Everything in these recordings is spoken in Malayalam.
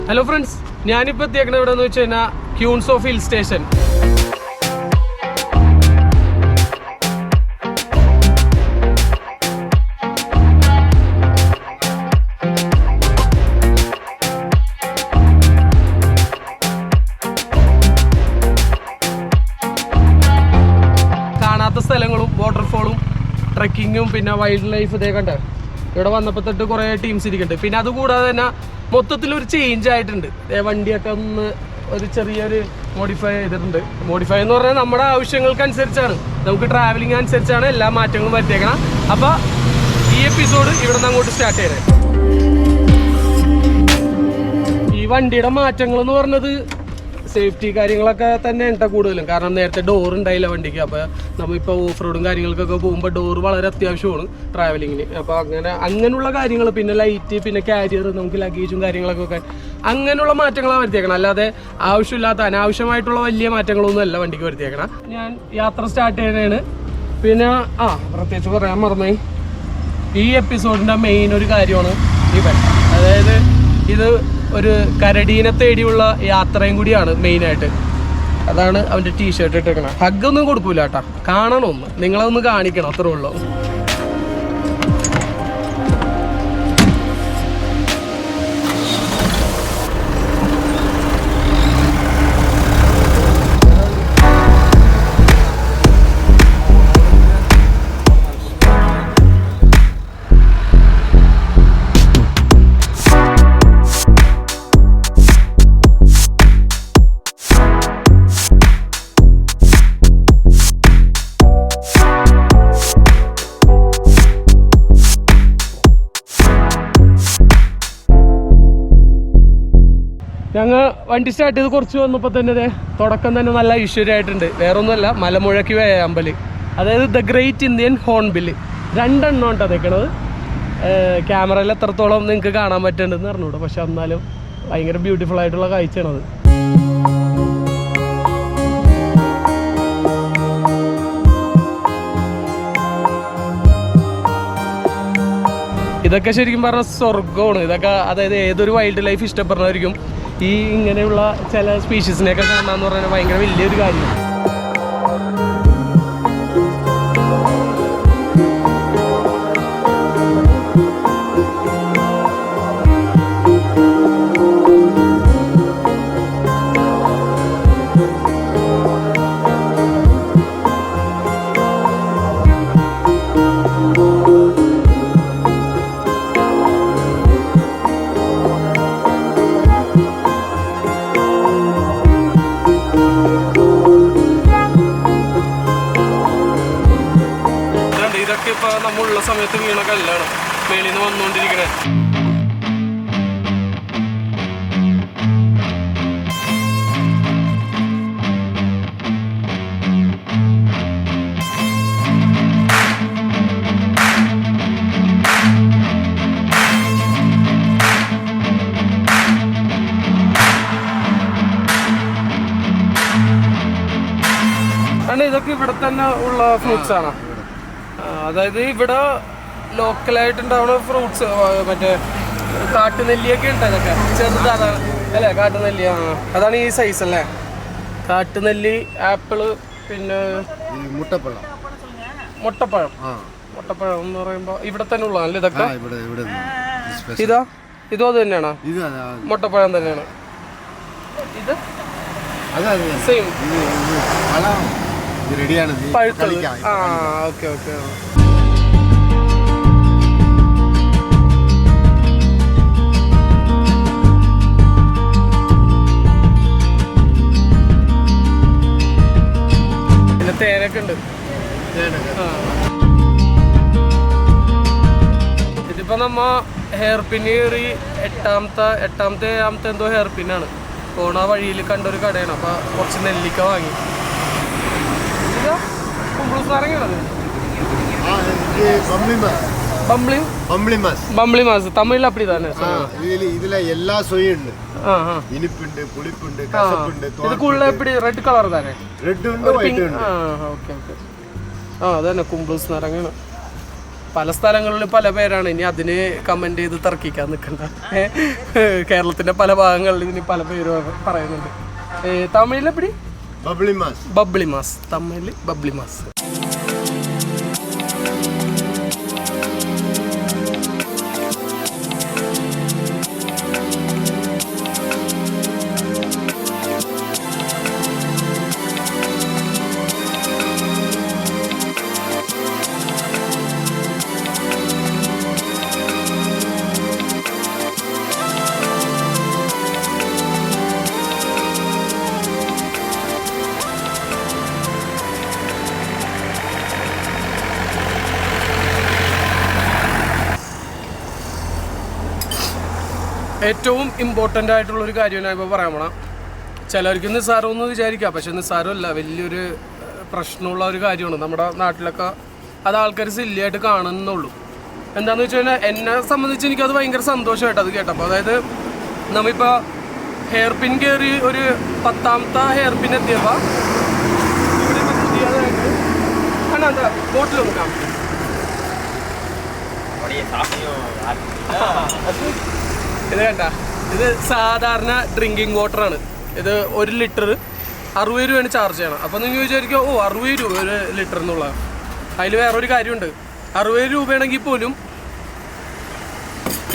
ഹലോ ഫ്രണ്ട്സ്, ഞാനിപ്പോൾ എത്തിയേക്കണ എവിടെയെന്ന് വെച്ച് കഴിഞ്ഞാൽ ക്യൂൺസ് ഓഫ് ഹിൽ സ്റ്റേഷൻ. കാണാത്ത സ്ഥലങ്ങളും വാട്ടർഫോളും ട്രക്കിങ്ങും പിന്നെ വൈൽഡ് ലൈഫ് ഇതേ കണ്ട ഇവിടെ വന്നപ്പോൾ തൊട്ട് കുറേ ടീംസ് ഇരിക്കുന്നുണ്ട്. പിന്നെ അതുകൂടാതെ തന്നെ മൊത്തത്തിലൊരു ചേഞ്ച് ആയിട്ടുണ്ട്. വണ്ടിയൊക്കെ ഒന്ന് ഒരു ചെറിയൊരു മോഡിഫൈ ചെയ്തിട്ടുണ്ട്. മോഡിഫൈ എന്ന് പറഞ്ഞാൽ നമ്മുടെ ആവശ്യങ്ങൾക്കനുസരിച്ചാണ്, നമുക്ക് ട്രാവലിംഗ് അനുസരിച്ചാണ് എല്ലാ മാറ്റങ്ങളും വരുത്തിയേക്കണം. അപ്പോൾ ഈ എപ്പിസോഡ് ഇവിടെ നിന്ന് അങ്ങോട്ട് സ്റ്റാർട്ട് ചെയ്യണേ. ഈ വണ്ടിയുടെ മാറ്റങ്ങൾ എന്ന് പറഞ്ഞത് സേഫ്റ്റി കാര്യങ്ങളൊക്കെ തന്നെ ഉണ്ട് കൂടുതലും. കാരണം നേരത്തെ ഡോർ ഉണ്ടായില്ല വണ്ടിക്ക്. അപ്പോൾ നമ്മളിപ്പോൾ ഓഫ് റോഡും കാര്യങ്ങൾക്കൊക്കെ പോകുമ്പോൾ ഡോർ വളരെ അത്യാവശ്യമാണ് ട്രാവലിങ്ങിന്. അപ്പോൾ അങ്ങനെയുള്ള കാര്യങ്ങൾ, പിന്നെ ലൈറ്റ്, പിന്നെ കാരിയർ, നമുക്ക് ലഗേജും കാര്യങ്ങളൊക്കെ വെക്കാൻ അങ്ങനെയുള്ള മാറ്റങ്ങളാണ് വരുത്തിയേക്കണം. അല്ലാതെ ആവശ്യമില്ലാത്ത അനാവശ്യമായിട്ടുള്ള വലിയ മാറ്റങ്ങളൊന്നും അല്ല വണ്ടിക്ക് വരുത്തിയേക്കണം. ഞാൻ യാത്ര സ്റ്റാർട്ട് ചെയ്യണതാണ്. പിന്നെ പ്രത്യേകിച്ച് പറയാൻ മറന്നു, ഈ എപ്പിസോഡിൻ്റെ മെയിൻ ഒരു കാര്യമാണ് ഇവൻ. അതായത് ഇത് ഒരു കരടീനെ തേടിയുള്ള യാത്രയും കൂടിയാണ് മെയിനായിട്ട്. അതാണ് അവൻ്റെ ടീഷർട്ട് ഇട്ടേക്കണം. ഹഗ്ഗൊന്നും കൊടുക്കൂല കേട്ടോ, കാണണമെന്ന്, നിങ്ങളതൊന്ന് കാണിക്കണം, അത്രേ ഉള്ളൂ. ഞങ്ങൾ വണ്ടി സ്റ്റാർട്ട് ചെയ്ത് കുറച്ച് വന്നപ്പോൾ തന്നെ തുടക്കം തന്നെ നല്ല ഐശ്വര്യമായിട്ടുണ്ട്. വേറൊന്നുമല്ല, മലമുഴക്കി വേഴാമ്പല്, അതായത് ദ ഗ്രേറ്റ് ഇന്ത്യൻ ഹോൺബിൽ. 2 എണ്ണം ഉണ്ടോ നിൽക്കണത്. ക്യാമറയിൽ എത്രത്തോളം നിങ്ങൾക്ക് കാണാൻ പറ്റുന്നുണ്ടെന്ന് അറിഞ്ഞൂടെ, പക്ഷെ എന്നാലും ഭയങ്കര ബ്യൂട്ടിഫുൾ ആയിട്ടുള്ള കാഴ്ചയാണത്. ഇതൊക്കെ ശരിക്കും പറഞ്ഞാൽ സ്വർഗമാണ് ഇതൊക്കെ. അതായത് ഏതൊരു വൈൽഡ് ലൈഫ് ഇഷ്ടപ്പെടുന്നതായിരിക്കും ഈ ഇങ്ങനെയുള്ള ചില സ്പീഷീസിനെയൊക്കെ കാണാന്ന് പറഞ്ഞാൽ ഭയങ്കര വലിയൊരു കാര്യമാണ്. ഇപ്പൊ നമ്മളുള്ള സമയത്ത് വീണ കല്ലാണ് മേളിൽ നിന്ന് വന്നുകൊണ്ടിരിക്കണേ. ഇതൊക്കെ ഇവിടെ തന്നെ ഉള്ള ഫ്രൂട്ട്സ് ആണ്. അതായത് ഇവിടെ ലോക്കലായിട്ടുണ്ടാവുന്ന ഫ്രൂട്ട്സ്, മറ്റേ കാട്ടുനെല്ലിയൊക്കെ ഉണ്ട്. അതൊക്കെ ചെറുതാണ് അല്ലേ, കാട്ടുനെല്ലി. അതാണ് ഈ സൈസ് അല്ലേ, കാട്ടുനെല്ലി, ആപ്പിള്, പിന്നെ മുട്ടപ്പഴം എന്ന് പറയുമ്പോൾ ഇവിടെ തന്നെ ഉള്ളതല്ലേ ഇതൊക്കെ. ഇതോ അത് തന്നെയാണോ? മുട്ടപ്പഴം തന്നെയാണ് ഇത്. സെയിം പഴുത്തത്. Okay okay. പിന്നെ തേനൊക്കെ ഉണ്ട്. ഇതിപ്പോ നമ്മ ഹെയർ പിന്ന് കയറി എട്ടാമത്തെ എന്തോ ഹെയർ പിന്നാണ്. പോണ വഴിയിൽ കണ്ടൊരു കടയാണ്. അപ്പൊ കുറച്ച് നെല്ലിക്ക വാങ്ങി. பம்பளி மாஸ் தமிழ்ல அப்படிதானே. இதுல எல்லா சுவையும் உண்டு. இனிப்புண்டு, புளிப்புண்டு, கசப்புண்டு. இதுக்குள்ள எப்படி ரெட் கலர் தானே? ரெட் உண்டு, ஒயிட் உண்டு. Okay okay. അതന്നെ കുംബ്ലൂസ് നാരങ്ങയാണ്. പല സ്ഥലങ്ങളിലും പല പേരാണ്. ഇനി അതിന് കമൻറ്റ് ചെയ്ത് തർക്കിക്കാൻ നിൽക്കണ്ട. കേരളത്തിൻ്റെ പല ഭാഗങ്ങളിൽ ഇതിന് പല പേര് പറയുന്നുണ്ട്. തമിഴിൽ എപ്പടി ബബ്ലി മാസ്, തമിഴിൽ ബബ്ലി മാസ്. ഏറ്റവും ഇമ്പോർട്ടൻ്റ് ആയിട്ടുള്ളൊരു കാര്യം ഞാൻ ഇപ്പോൾ പറയാൻ പോണം. ചിലർക്ക് നിസ്സാരമെന്ന് വിചാരിക്കാം, പക്ഷെ നിസ്സാരമല്ല, വലിയൊരു പ്രശ്നമുള്ള ഒരു കാര്യമാണ്. നമ്മുടെ നാട്ടിലൊക്കെ അത് ആൾക്കാർ സില്ലിയായിട്ട് കാണുന്നുള്ളൂ. എന്താണെന്ന് വെച്ച് കഴിഞ്ഞാൽ എന്നെ സംബന്ധിച്ച് എനിക്കത് ഭയങ്കര സന്തോഷമായിട്ട് അത് കേട്ടപ്പോൾ. അതായത് നമ്മളിപ്പോൾ ഹെയർ പിൻ കയറി ഒരു 10ാമത്തെ ഹെയർ പിൻ എത്തിയപ്പോൾ ഇവിടെ പുതിയതായിട്ട് എന്താ ബോട്ടിൽ നോക്കാം. ഇത് കേട്ടാ, ഇത് സാധാരണ ഡ്രിങ്കിങ് വാട്ടറാണ്. ഇത് 1 ലിറ്റർ 60 രൂപയാണ് ചാർജ് ചെയ്യണം. അപ്പോൾ നിങ്ങൾ വിചാരിക്കുക 60 രൂപ 1 ലിറ്റർ എന്നുള്ളത്. അതിൽ വേറൊരു കാര്യമുണ്ട്. 60 രൂപയാണെങ്കിൽ പോലും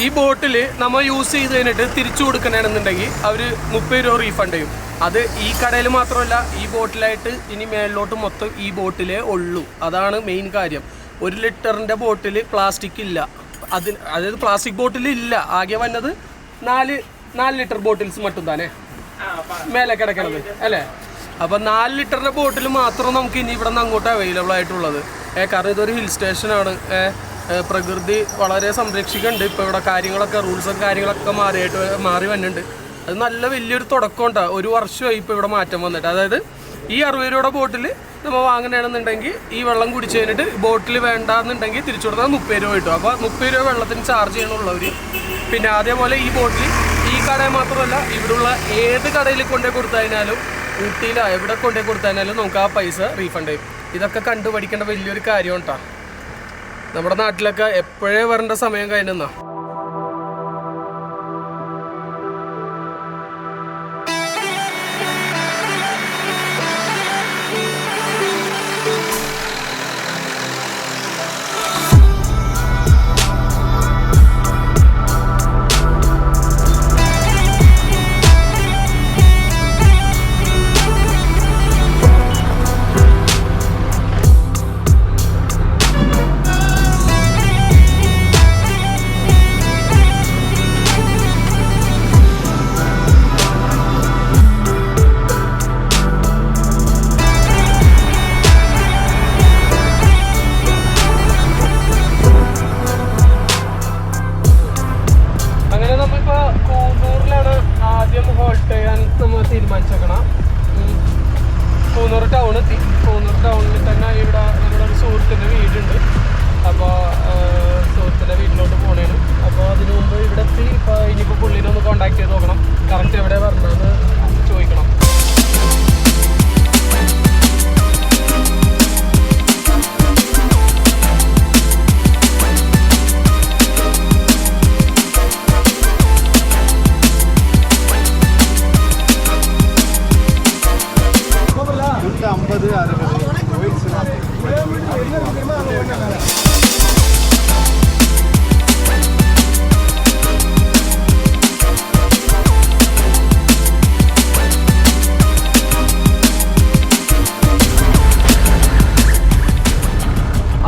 ഈ ബോട്ടിൽ നമ്മൾ യൂസ് ചെയ്ത് കഴിഞ്ഞിട്ട് തിരിച്ചു കൊടുക്കണമെന്നുണ്ടെങ്കിൽ അവർ 30 രൂപ റീഫണ്ട് ചെയ്യും. അത് ഈ കടയിൽ മാത്രമല്ല, ഈ ബോട്ടിലായിട്ട് ഇനി മേളിലോട്ട് മൊത്തം ഈ ബോട്ടിലേ ഉള്ളൂ. അതാണ് മെയിൻ കാര്യം. 1 ലിറ്ററിൻ്റെ ബോട്ടിൽ പ്ലാസ്റ്റിക് ഇല്ല. അതായത് പ്ലാസ്റ്റിക് ബോട്ടിൽ ഇല്ല. ആകെ വന്നത് 4 ലിറ്റർ ബോട്ടിൽസ് മറ്റും തന്നെ മേലെ കിടക്കണത് അല്ലേ. അപ്പം 4 ലിറ്ററിൻ്റെ ബോട്ടിൽ മാത്രം നമുക്ക് ഇനി ഇവിടെ നിന്ന് അങ്ങോട്ട് അവൈലബിൾ ആയിട്ടുള്ളത്. കാരണം ഇതൊരു ഹിൽ സ്റ്റേഷനാണ്. പ്രകൃതി വളരെ സംരക്ഷിക്കുന്നുണ്ട്. ഇപ്പോൾ ഇവിടെ കാര്യങ്ങളൊക്കെ റൂൾസും കാര്യങ്ങളൊക്കെ മാറി വന്നിട്ടുണ്ട്. അത് നല്ല വലിയൊരു തുടക്കം ഉണ്ടാകും. 1 വർഷമായി ഇപ്പോൾ ഇവിടെ മാറ്റം വന്നിട്ട്. അതായത് ഈ 60 രൂപയുടെ ബോട്ടിൽ നമ്മൾ വാങ്ങണമെന്നുണ്ടെങ്കിൽ ഈ വെള്ളം കുടിച്ച് കഴിഞ്ഞിട്ട് ബോട്ടിൽ വേണ്ടാന്നുണ്ടെങ്കിൽ തിരിച്ചു കൊടുത്താൽ 30 രൂപ കിട്ടും. അപ്പോൾ 30 രൂപ വെള്ളത്തിന് ചാർജ് ചെയ്യണമുള്ളവർ. പിന്നെ അതേപോലെ ഈ ബോട്ടിൽ ഈ കടയിൽ മാത്രമല്ല, ഇവിടെയുള്ള ഏത് കടയിൽ കൊണ്ടുപോയി കൊടുത്തതിനാലും, ഊട്ടിയിലോ എവിടെ കൊണ്ടുപോയി കൊടുത്തതിനാലും നമുക്ക് ആ പൈസ റീഫണ്ട് ചെയ്യും. ഇതൊക്കെ കണ്ടുപഠിക്കേണ്ട വലിയൊരു കാര്യം കേട്ടോ. നമ്മുടെ നാട്ടിലൊക്കെ എപ്പോഴേ വരേണ്ട സമയം കഴിഞ്ഞെന്നാ. തീരുമാനിച്ചേക്കണം. കൂന്നൂർ ടൗൺ എത്തി. കൂന്നൂർ ടൗണിൽ തന്നെ ഇവിടെ നമ്മുടെ ഒരു സുഹൃത്തിൻ്റെ വീടുണ്ട്. അപ്പോൾ സുഹൃത്തിൻ്റെ വീട്ടിലോട്ട് പോകണേന്. അപ്പോൾ അതിന് മുമ്പ് ഇവിടെ എത്തി. ഇപ്പോൾ ഇനിയിപ്പോൾ പുള്ളിനെ ഒന്ന് കോൺടാക്ട് ചെയ്ത് നോക്കണം. കറക്റ്റ് എവിടെ വരണമെന്ന് ചോദിക്കണം.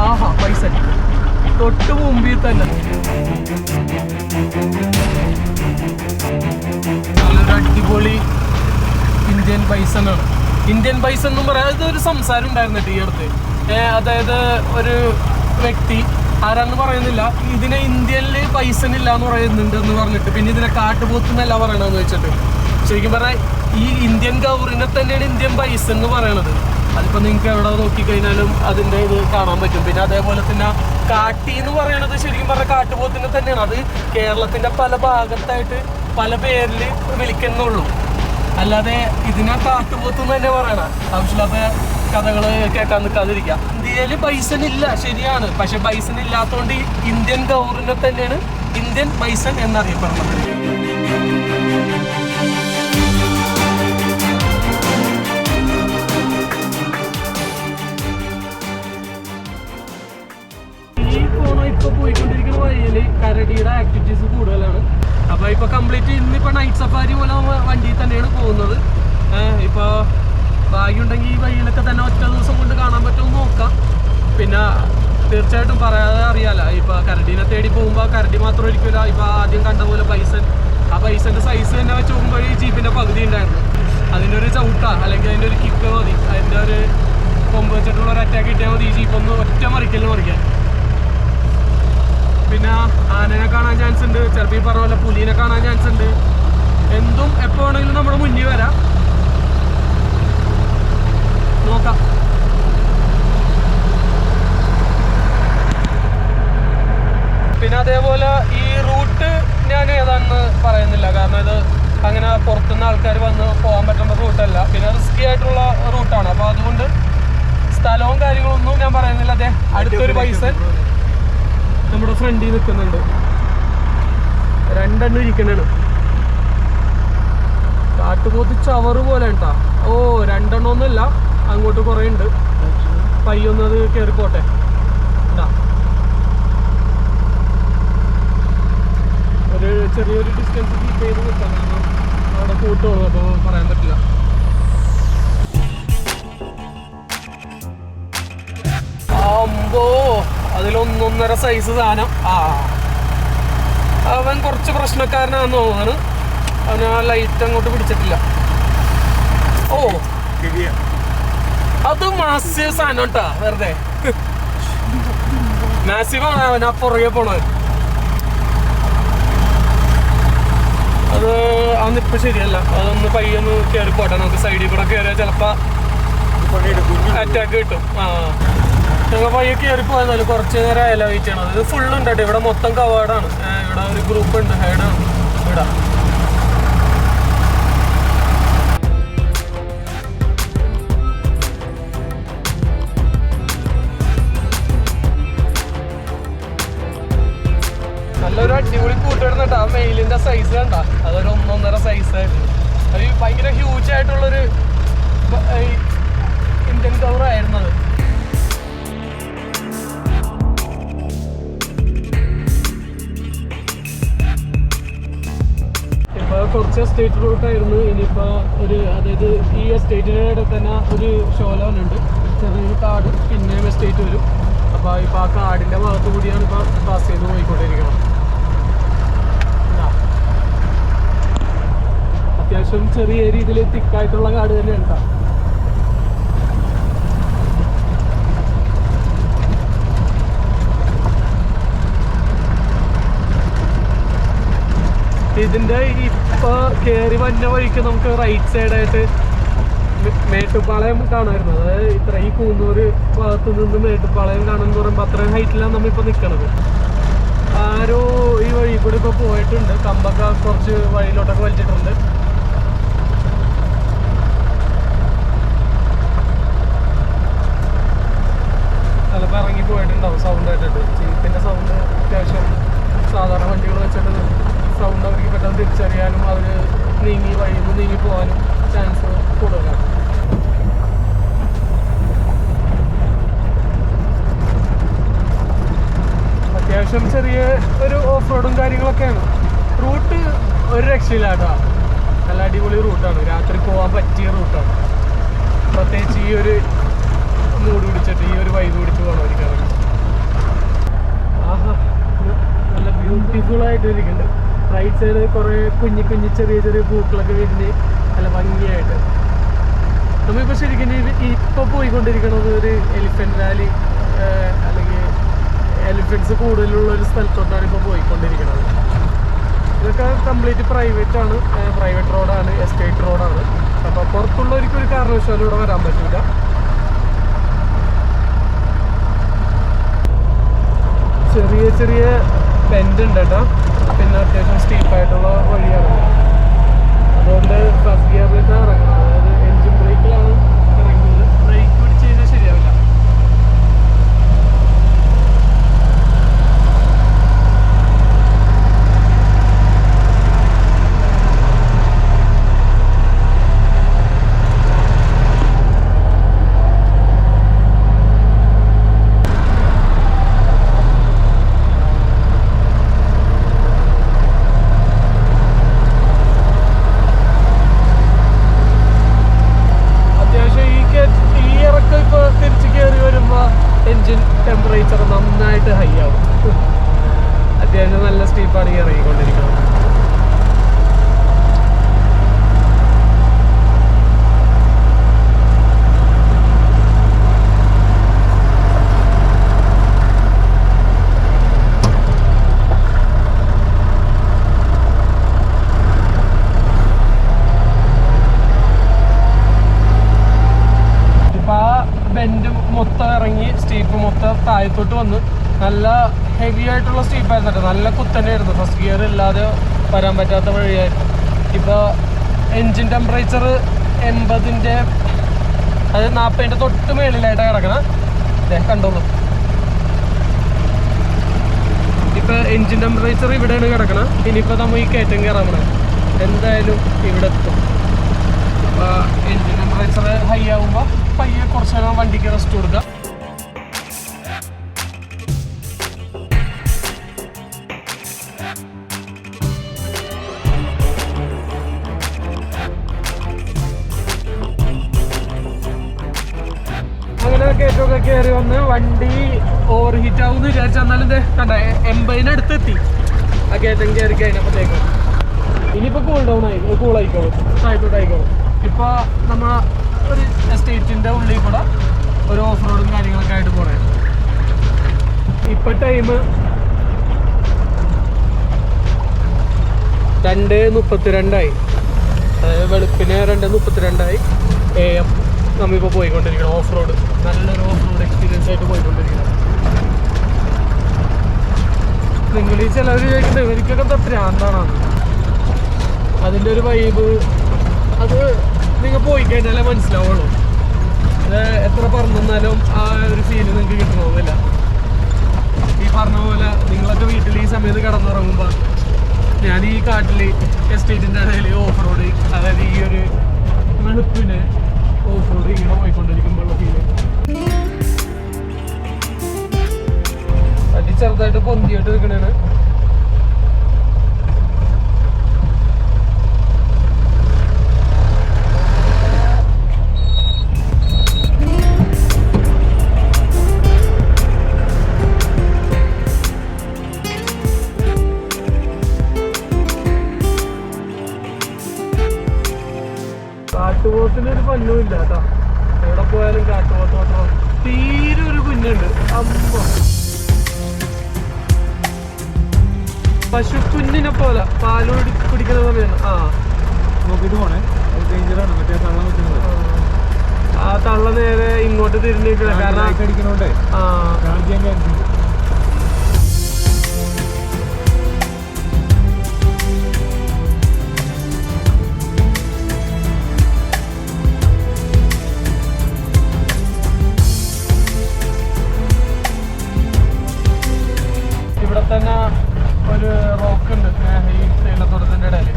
ആഹാ, പൈസ തൊട്ട് മുമ്പിൽ തന്നെ നല്ലൊരു അടിപൊളി ഇന്ത്യൻ ബൈസനാണ്. ഇന്ത്യൻ ബൈസൺ എന്നും പറയാം. ഇതൊരു സംസാരം ഉണ്ടായിരുന്നിട്ട് ഈ അടുത്ത്. അതായത് ഒരു വ്യക്തി, ആരാന്ന് പറയുന്നില്ല, ഇതിനെ ഇന്ത്യയിൽ ബൈസൺ ഇല്ല എന്ന് പറയുന്നുണ്ട് എന്ന് പറഞ്ഞിട്ട്, പിന്നെ ഇതിനെ കാട്ടുപോത്തുന്നല്ല പറയണമെന്ന് വെച്ചിട്ട്. ശരിക്കും പറഞ്ഞാൽ ഈ ഇന്ത്യൻ ഗൗറിനെ തന്നെയാണ് ഇന്ത്യൻ ബൈസൺ എന്ന് പറയണത്. അതിപ്പോൾ നിങ്ങൾക്ക് എവിടെ നോക്കിക്കഴിഞ്ഞാലും അതിൻ്റെ ഇത് കാണാൻ പറ്റും. പിന്നെ അതേപോലെ തന്നെ കാട്ടി എന്ന് പറയണത് ശരിക്കും പറഞ്ഞാൽ കാട്ടുപോത്തിനെ തന്നെയാണ്. അത് കേരളത്തിൻ്റെ പല ഭാഗത്തായിട്ട് പല പേരിൽ വിളിക്കുന്നുള്ളൂ. അല്ലാതെ ഇതിനെ കാട്ടുപോത്ത് തന്നെ പറയണം. ആവശ്യമില്ലാത്ത കഥകൾ കേൾക്കാൻ നിൽക്കാതിരിക്കുക. ഇന്ത്യയിൽ ബൈസൺ ഇല്ല, ശരിയാണ്. പക്ഷെ ബൈസൺ ഇല്ലാത്തതുകൊണ്ട് ഇന്ത്യൻ ഗൗറിനെ തന്നെയാണ് ഇന്ത്യൻ ബൈസൺ എന്നറിയപ്പെടുന്നത്. ഇപ്പൊ പോയിക്കൊണ്ടിരിക്കുന്ന വഴിയിൽ കരടിയുടെ ആക്ടിവിറ്റീസ് കൂടുതലാണ്. അപ്പൊ ഇപ്പൊ കംപ്ലീറ്റ് ഇന്നിപ്പോ നൈറ്റ് സഫാരി പോലെ വണ്ടിയിൽ തന്നെയാണ് പോകുന്നത്. ഇപ്പൊ ഭാഗ്യമുണ്ടെങ്കിൽ ഈ വഴിയിലൊക്കെ തന്നെ ഒറ്റ ദിവസം കൊണ്ട് കാണാൻ പറ്റുമെന്ന് നോക്കാം. പിന്നെ തീർച്ചയായിട്ടും പറയാതെ അറിയാലോ, ഇപ്പൊ കരടീനെ തേടി പോകുമ്പോൾ കരടി മാത്രം ഇരിക്കില്ല. ഇപ്പൊ ആദ്യം കണ്ട പോലെ ബൈസൺ, ആ ബൈസന്റെ സൈസ് തന്നെ വെച്ച് നോക്കുമ്പോൾ ഈ ജീപ്പിന്റെ പകുതി ഉണ്ടായിരുന്നു. അതിന്റെ ഒരു ചവിട്ട അല്ലെങ്കിൽ അതിന്റെ ഒരു കിക്ക് മതി, അതിന്റെ ഒരു കൊമ്പ് വെച്ചിട്ടുള്ള ഒരു അറ്റാക്ക് കിട്ടിയാൽ മതി ഈ ജീപ്പ് ഒന്ന് ഒറ്റ മറിക്കല് മറിക്കാൻ. പിന്നെ ആനനെ കാണാൻ ചാൻസ് ഉണ്ട്, ചിലപ്പോൾ ഈ പറഞ്ഞ പോലെ പുലിനെ കാണാൻ ചാൻസ് ഉണ്ട്. എന്തും എപ്പോൾ വേണമെങ്കിലും നമ്മുടെ മുന്നിൽ വരാം, നോക്കാം. പിന്നെ അതേപോലെ ഈ റൂട്ട് ഞാൻ ഏതാണെന്ന് പറയുന്നില്ല, കാരണം ഇത് അങ്ങനെ പുറത്തുനിന്ന് ആൾക്കാർ വന്ന് പോകാൻ പറ്റുന്ന റൂട്ടല്ല. പിന്നെ റിസ്കി ആയിട്ടുള്ള റൂട്ടാണ്. അപ്പോൾ അതുകൊണ്ട് സ്ഥലവും കാര്യങ്ങളൊന്നും ഞാൻ പറയുന്നില്ല. അതെ, അടുത്തൊരു ബൈസൺ നമ്മുടെ ഫ്രണ്ടിൽ നിൽക്കുന്നുണ്ട്, രണ്ടെണ്ണം ഇരിക്കണാണ്. കാട്ടുപോത്ത് ചവറ് പോലെ ഉണ്ടാ. ഓ, രണ്ടെണ്ണം ഒന്നുമില്ല, അങ്ങോട്ട് കുറേ ഉണ്ട്. പയ്യൊന്നത് കയറിപ്പോട്ടെ. ഒരു ചെറിയൊരു ഡിസ്റ്റൻസ് കീപ്പ് ചെയ്ത് നിൽക്കാം, അവിടെ കൂട്ടുള്ളൂ, അപ്പോൾ പറയാൻ പറ്റില്ല. അമ്പോ, അതിലൊന്നൊന്നര സൈസ് സാധനം. അവൻ കുറച്ച് പ്രശ്നക്കാരനാണെന്ന് തോന്നുന്നു. അവന് ആ ലൈറ്റ് അങ്ങോട്ട് പിടിച്ചിട്ടില്ല. ഓ, അത് മാസീവ് സാധനം കേട്ടാ, വെറുതെ മാസീവാണ്. അവൻ ആ പുറകെ പോണവൻ. അത് അന്നിപ്പോൾ ശരിയല്ല, അതൊന്ന് പയ്യൊന്ന് കയറിപ്പോട്ടെ. നമുക്ക് സൈഡിൽ കൂടെ കയറിയാൽ ചിലപ്പോൾ അറ്റാക്ക് കിട്ടും. ഞങ്ങൾ പയ്യെ കയറിപ്പോയെന്നാലും കുറച്ച് നേരം ആയാലും വെയിറ്റ് ചെയ്യണം. ഇത് ഫുള്ളുണ്ട് കേട്ടോ, ഇവിടെ മൊത്തം കവേർഡാണ്. ഇവിടെ ഒരു ഗ്രൂപ്പ് ഉണ്ട്, ഹൈഡാണ് ഇവിടെ. നല്ലൊരു അടിപൊളി കൂട്ടിടുന്നുണ്ട്. ആ മെയിലിന്റെ സൈസ് കണ്ട, അതൊരു 1.5 സൈസ്. അത് ഭയങ്കര ഹ്യൂജ് ആയിട്ടുള്ളൊരു ഇന്ത്യൻ കവറായിരുന്നു അത്. ഇപ്പോൾ കുറച്ച് എസ്റ്റേറ്റ് റൂട്ടായിരുന്നു. ഇനിയിപ്പോൾ ഒരു, അതായത് ഈ എസ്റ്റേറ്റിൻ്റെ ഇടയിൽ തന്നെ ഒരു ഷോലോനുണ്ട്, ചെറിയൊരു കാട്, പിന്നെയും എസ്റ്റേറ്റ് വരും. അപ്പോൾ ഇപ്പോൾ ആ കാടിൻ്റെ ഭാഗത്തു കൂടിയാണ് ഇപ്പോൾ പാസ് ചെയ്ത് പോയിക്കൊണ്ടിരിക്കുന്നത്. അത്യാവശ്യം ചെറിയ രീതിയിൽ തിക്കായിട്ടുള്ള കാട് തന്നെയാണ് കേട്ടോ. ഇതിൻ്റെ ഇപ്പോൾ കയറി വന്ന വഴിക്ക് നമുക്ക് റൈറ്റ് സൈഡായിട്ട് മേട്ടുപ്പാളയം കാണാമായിരുന്നു. അതായത് ഈ കൂന്നൂർ ഭാഗത്ത് നിന്ന് മേട്ടുപ്പാളയം കാണുമെന്ന് പറയുമ്പോൾ അത്രയും ഹൈറ്റിലാണ് നമ്മളിപ്പോൾ നിൽക്കണത്. ആരോ ഈ വഴി കൂടി ഇപ്പോൾ പോയിട്ടുണ്ട്, കമ്പൊക്കെ കുറച്ച് വഴിയിലോട്ടൊക്കെ വലിച്ചിട്ടുണ്ട്. ചിലപ്പോൾ ഇറങ്ങി പോയിട്ടുണ്ടാവും സൗണ്ട് ആയിട്ടിട്ട്. ചീപ്പിൻ്റെ സൗണ്ട് അത്യാവശ്യം സാധാരണ വണ്ടികൾ വെച്ചിട്ട് സൗണ്ട് അവർക്ക് പെട്ടെന്ന് തിരിച്ചറിയാനും അവർ നീങ്ങി വഴിയിൽ നിന്ന് നീങ്ങി പോകാനും ചാൻസ് കൂടുതലാണ്. അത്യാവശ്യം ചെറിയ ഒരു ഓഫ് റോഡും കാര്യങ്ങളൊക്കെയാണ്. റൂട്ട് ഒരു രക്ഷയില്ല കേട്ടോ, നല്ല അടിപൊളി റൂട്ടാണ്. രാത്രി പോകാൻ പറ്റിയ റൂട്ടാണ്. പ്രത്യേകിച്ച് ഈ ഒരു മൂഡ് പിടിച്ചിട്ട്, ഈ ഒരു വൈബ് പിടിച്ച് പോകണമായിരിക്കും. ആഹാ, നല്ല ബ്യൂട്ടിഫുൾ ആയിട്ട് ഇരിക്കുന്നുണ്ട്. റൈറ്റ് സൈഡ് കുറേ കുഞ്ഞി കുഞ്ഞി ചെറിയ ചെറിയ പൂക്കളൊക്കെ വിരിഞ്ഞ് നല്ല ഭംഗിയായിട്ട്. നമ്മളിപ്പോൾ ശരിക്കും ഇപ്പോൾ പോയിക്കൊണ്ടിരിക്കുന്നത് ഒരു എലിഫൻറ്റ് വാലി അല്ലെങ്കിൽ എലിഫൻറ്റ്സ് കൂടുതലുള്ള ഒരു സ്ഥലത്തോട്ടാണ് ഇപ്പോൾ പോയിക്കൊണ്ടിരിക്കുന്നത്. ഇതൊക്കെ കംപ്ലീറ്റ് പ്രൈവറ്റ് ആണ്, പ്രൈവറ്റ് റോഡാണ്, എസ്റ്റേറ്റ് റോഡാണ്. അപ്പോൾ പുറത്തുള്ളവർക്ക് ഒരു കാരണവശാലും ഇവിടെ വരാൻ പറ്റില്ല. ചെറിയ ചെറിയ ബെൻഡ് ഉണ്ട് കേട്ടോ, പിന്നെ അത്യാവശ്യം സ്റ്റീപ്പായിട്ടുള്ള വഴിയാണ്. അതുകൊണ്ട് ഫസ്റ്റ് ഗിയറിലിട്ട് ഇറങ്ങണം, അതായത് എൻജിൻ ബ്രേക്കിലാണ് ഇറങ്ങുന്നത്. ബ്രേക്ക് പിടിച്ച് സ്റ്റീപ്പാണ് ഈ ഇറങ്ങിക്കൊണ്ടിരിക്കുന്നത്. ബെൻഡ് മൊത്തം ഇറങ്ങി സ്റ്റീപ്പ് മൊത്തം താഴത്തോട്ട് വന്ന് നല്ല ഹെവി ആയിട്ടുള്ള സ്റ്റീപ്പായിരുന്നു കേട്ടോ. നല്ല കുത്തനെയായിരുന്നു. ഫസ്റ്റ് ഗിയർ ഇല്ലാതെ വരാൻ പറ്റാത്ത വഴിയായിരുന്നു. ഇപ്പോൾ എൻജിൻ ടെമ്പറേച്ചർ 80-ൻ്റെ അത് 40-ൻ്റെ തൊട്ട് മേളിലായിട്ടാണ് കിടക്കണം. അതെ കണ്ടോളൂ. ഇപ്പോൾ എൻജിൻ ടെമ്പറേച്ചർ ഇവിടെയാണ് കിടക്കണം. ഇനിയിപ്പോൾ നമ്മൾ ഈ കയറ്റം കയറാൻ പോകണം. എന്തായാലും ഇവിടെ എത്തും. അപ്പോൾ എൻജിൻ ടെമ്പറേച്ചർ ഹൈ ആകുമ്പോൾ പയ്യെ കുറച്ച് നേരം വണ്ടിക്ക് റെസ്റ്റ് കൊടുക്കുക. അങ്ങനെ കയറ്റമൊക്കെ കയറി വന്ന് വണ്ടി ഓവർ ഹീറ്റ് ആവുമെന്ന് വിചാരിച്ചാൽ എന്നാലും കണ്ട 80-ന് അടുത്തെത്തി ആ കയറ്റം കയറി കഴിഞ്ഞപ്പോഴത്തേക്കും. ഇനിയിപ്പോൾ കൂൾ ഡൗൺ ആയി, കൂളായിക്കോളും, താഴത്തോട്ടായിക്കോളും. ഇപ്പോൾ നമ്മൾ ഒരു എസ്റ്റേറ്റിൻ്റെ ഉള്ളിൽ കൂടെ ഒരു ഓഫ് റോഡും കാര്യങ്ങളൊക്കെ ആയിട്ട് പോകണേ. ഇപ്പം ടൈം 2:32 അതായത് വെളുപ്പിന് 2:32 AM നമ്മളിപ്പോൾ പോയിക്കൊണ്ടിരിക്കണം ഓഫ് റോഡ്. നല്ലൊരു ഓഫ് റോഡ് എക്സ്പീരിയൻസ് ആയിട്ട് പോയിക്കൊണ്ടിരിക്കണം. നിങ്ങൾ ഈ ചിലവർ ചോദിക്കുന്നത് ഇവർക്കൊക്കെ ഭ്രാന്താണ്. അതിൻ്റെ ഒരു വൈബ് അത് നിങ്ങൾ പോയി കഴിഞ്ഞാലേ മനസ്സിലാവുള്ളൂ. അത് എത്ര പറഞ്ഞാലും ആ ഒരു ഫീല് നിങ്ങൾക്ക് കിട്ടണമെന്നില്ല. ഈ പറഞ്ഞ പോലെ നിങ്ങളൊക്കെ വീട്ടിൽ ഈ സമയത്ത് കിടന്നുറങ്ങുമ്പോൾ ഞാൻ ഈ കാട്ടിൽ എസ്റ്റേറ്റിൻ്റെ ഇടയിൽ ഓഫ് റോഡ്, അതായത് ഈ ഒരു വെളുപ്പിന് ഓഫ് റോഡ് ഇങ്ങനെ പോയിക്കൊണ്ടിരിക്കുമ്പോഴുള്ള ഫീല് അത് ചെറുതായിട്ട് പൊന്തിയിട്ട് നിൽക്കണേണ്. കാട്ടുപോത്തിനൊരു പന്നുമില്ല കേട്ടോ. എവിടെ പോയാലും കാട്ടുപോത്ത് മാത്രം. തീരെ ഒരു കുഞ്ഞുണ്ട്. അമ്മ പശുക്കുഞ്ഞിനെ പോലെ പാല് കുടിക്കുന്ന സമയമാണ്. ആ നോക്കിട്ട് പോണേ, ഡേഞ്ചറാണ്. മറ്റേ തള്ള വെക്കുന്നത് ആ തള്ള നേരെ ഇങ്ങോട്ട് തിരിഞ്ഞിരിക്കണ. കാരണം അടിക്കണോണ്ടേ ആ ചാർജ് ചെയ്യാൻ കഴിയുന്നുണ്ട്. ഇവിടെ തന്നെ ഒരു റോക്ക് ഉണ്ട് ഈ തേയിലത്തോട്ടത്തിൻ്റെ ഇടയിൽ.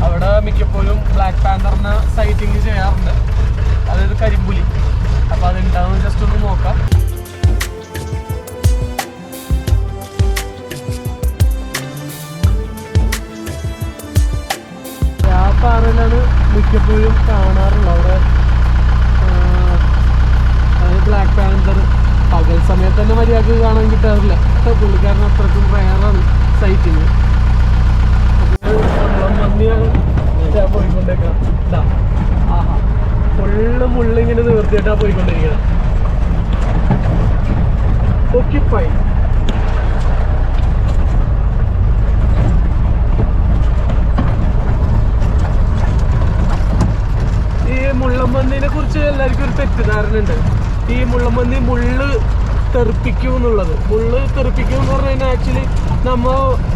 അവിടെ മിക്കപ്പോഴും ബ്ലാക്ക് പാന്തറിനെ സൈറ്റിങ് ചെയ്യാറുണ്ട്. അതായത് കരിമ്പുലി. അപ്പോൾ അതുണ്ടാവും, ജസ്റ്റ് ഒന്ന് നോക്കാം. ആ പാറയിലാണ് മിക്കപ്പോഴും കാണാറുള്ളത്. അവിടെ അതായത് ബ്ലാക്ക് പാന്തർ പകൽ സമയത്ത് തന്നെ മര്യാദക്ക് കാണാൻ കിട്ടാറില്ല. പുള്ളിക്കാരൻ അത്രക്കും റയറാണ് സൈറ്റിങ്. മഞ്ഞാണ് പോയിക്കൊണ്ടേക്കാം. ആഹാ ഫുള്ള് മുള്ളിങ്ങനെ നിവർത്തിയിട്ടാണ് പോയിക്കൊണ്ടിരിക്കുന്നത്. ഓക്കിപ്പായി ഈ മുള്ളമ്പന്നിനെ കുറിച്ച് എല്ലാവർക്കും ഒരു തെറ്റിദ്ധാരണ ഉണ്ട്. ഈ മുള്ളമ്പന്നി മുള്ള് തെറിപ്പിക്കും എന്നുള്ളത്. മുള്ള് തെറിപ്പിക്കും എന്ന് പറഞ്ഞു കഴിഞ്ഞാൽ ആക്ച്വലി നമ്മൾ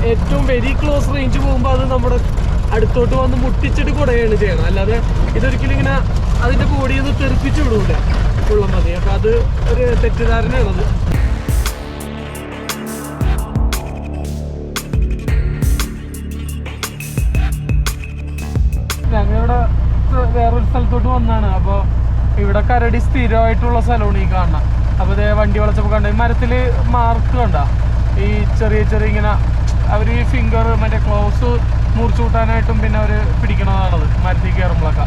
ഏറ്റവും വെരി ക്ലോസ് റേഞ്ച് പോകുമ്പോൾ അത് നമ്മുടെ അടുത്തോട്ട് വന്ന് മുട്ടിച്ചിട്ട് കുടയാണ് ചെയ്യണം. അല്ലാതെ ഇതൊരിക്കലും ഇങ്ങനെ അതിൻ്റെ ബോഡിയിൽ നിന്ന് തെറിപ്പിച്ചു വിടൂല മുള്ളമ്പന്നി. അപ്പം അത് ഒരു തെറ്റിദ്ധാരണയാണത്. ഞങ്ങളിവിടെ വേറൊരു സ്ഥലത്തോട്ട് വന്നാണ്. അപ്പോൾ ഇവിടെ കരടി സ്ഥിരമായിട്ടുള്ള സ്ഥലമാണ് ഈ കാണുന്നത്. അപ്പോൾ ഇതേ വണ്ടി വളച്ചപ്പോൾ കണ്ട മരത്തിൽ മാർക്ക് കണ്ട ഈ ചെറിയ ചെറിയ ഇങ്ങനെ അവർ ഈ ഫിംഗർ മറ്റേ ക്ലോസ് മുറിച്ചു കൂട്ടാനായിട്ടും പിന്നെ അവർ പിടിക്കണതാണത് മരത്തിൽ കയറുമ്പോഴൊക്കെ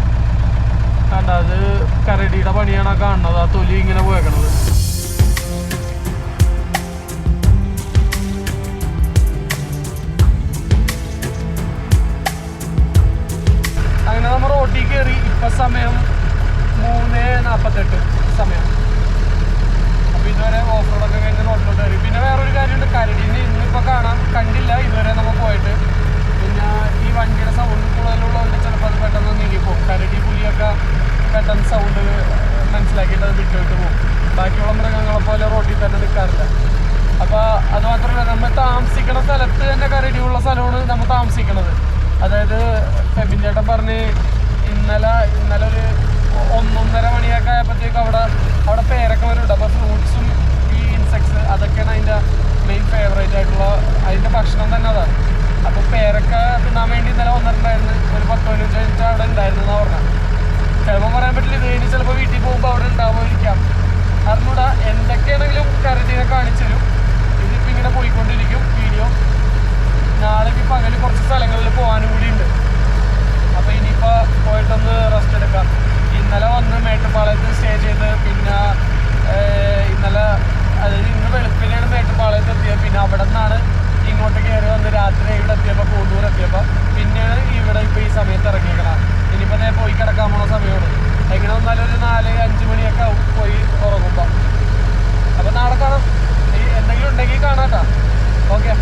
കണ്ട. അത് കരടിയുടെ പണിയാണ് കാണുന്നത്. ആ തൊലി ഇങ്ങനെ പോയേക്കണത്. ഇപ്പം സമയം 3:48 സമയം. അപ്പോൾ ഇതുവരെ ഓഫ് റോഡൊക്കെ കഴിഞ്ഞ് റോഡിലോട്ട് കയറി. പിന്നെ വേറൊരു കാര്യമുണ്ട്, കരടീനെ ഇന്നിപ്പോൾ കണ്ടില്ല ഇതുവരെ നമ്മൾ പോയിട്ട്. പിന്നെ ഈ വണ്ടിയുടെ സൗണ്ട് കൂടുതലുള്ളതുകൊണ്ട് ചിലപ്പോൾ അത് പെട്ടെന്ന് നീങ്ങിപ്പോകും. കരടി പുലിയൊക്കെ പെട്ടെന്ന് സൗണ്ട് മനസ്സിലാക്കിയിട്ട് അത് വിട്ടുവിട്ട് പോകും. ബാക്കിയുള്ള മൃഗങ്ങളെ പോലെ റോഡിൽ തന്നെ നിൽക്കാറില്ല. അപ്പോൾ അത് മാത്രമല്ല, നമ്മൾ താമസിക്കുന്ന സ്ഥലത്ത് തന്നെ കരടിയുള്ള സ്ഥലമാണ് നമ്മൾ താമസിക്കുന്നത്. അതായത് ഫെബിൻ ചേട്ടൻ പറഞ്ഞ് ഇന്നലെ ഒരു 1-1:30 മണിയൊക്കെ ആയപ്പോഴത്തേക്കും അവിടെ പേരൊക്കെ വരുന്നുണ്ട്. അപ്പോൾ ഫ്രൂട്ട്സും ഈ ഇൻസെക്ട്സ് അതൊക്കെയാണ് അതിൻ്റെ മെയിൻ ഫേവറേറ്റ് ആയിട്ടുള്ള അതിൻ്റെ ഭക്ഷണം തന്നെ അതാണ്. അപ്പോൾ പേരൊക്കെ തിന്നാൻ വേണ്ടി ഇന്നലെ വന്നിട്ടുണ്ടായിരുന്നു. ഒരു 10-15 മിനിറ്റ് അവിടെ ഉണ്ടായിരുന്നു എന്നാണ് പറഞ്ഞത്. ചിലപ്പോൾ പറയാൻ പറ്റില്ല, ഇത് കഴിഞ്ഞ് ചിലപ്പോൾ വീട്ടിൽ പോകുമ്പോൾ അവിടെ ഉണ്ടാവുമായിരിക്കാം. അറിഞ്ഞൂടാ. എന്തൊക്കെയാണെങ്കിലും കരടിനെ കാണിച്ചു തരും. ഇതിപ്പോൾ ഇങ്ങനെ പോയിക്കൊണ്ടിരിക്കും വീഡിയോ. നാളെ ഈ പകൽ കുറച്ച് സ്ഥലങ്ങളിൽ പോകാനും കൂടി ഉണ്ട്. അപ്പോൾ ഇനിയിപ്പോൾ പോയിട്ടൊന്ന് റെസ്റ്റ് എടുക്കാം. ഇന്നലെ വന്ന് മേട്ടുപ്പാളയത്ത് സ്റ്റേ ചെയ്ത്, പിന്നെ ഇന്നലെ അതായത് ഇന്ന് വെളുപ്പിനെയാണ് മേട്ടുപ്പാളയത്ത് എത്തിയത്. പിന്നെ അവിടെ നിന്നാണ് ഇങ്ങോട്ട് കയറി വന്ന് രാത്രി ഇവിടെ എത്തിയപ്പോൾ കോണ്ടൂർ എത്തിയപ്പോൾ പിന്നെയാണ് ഇവിടെ ഇപ്പോൾ ഈ സമയത്ത് ഇറങ്ങിയേക്കണം. ഇനിയിപ്പോൾ ഞാൻ പോയി കിടക്കാൻ പോണ സമയമാണ്. എങ്ങനെ വന്നാലും ഒരു 4-5 മണിയൊക്കെ പോയി ഉറങ്ങുമ്പോൾ. അപ്പോൾ നാളെ കാണാം. എന്തെങ്കിലും ഉണ്ടെങ്കിൽ കാണാം കേട്ടോ. ഓക്കെ.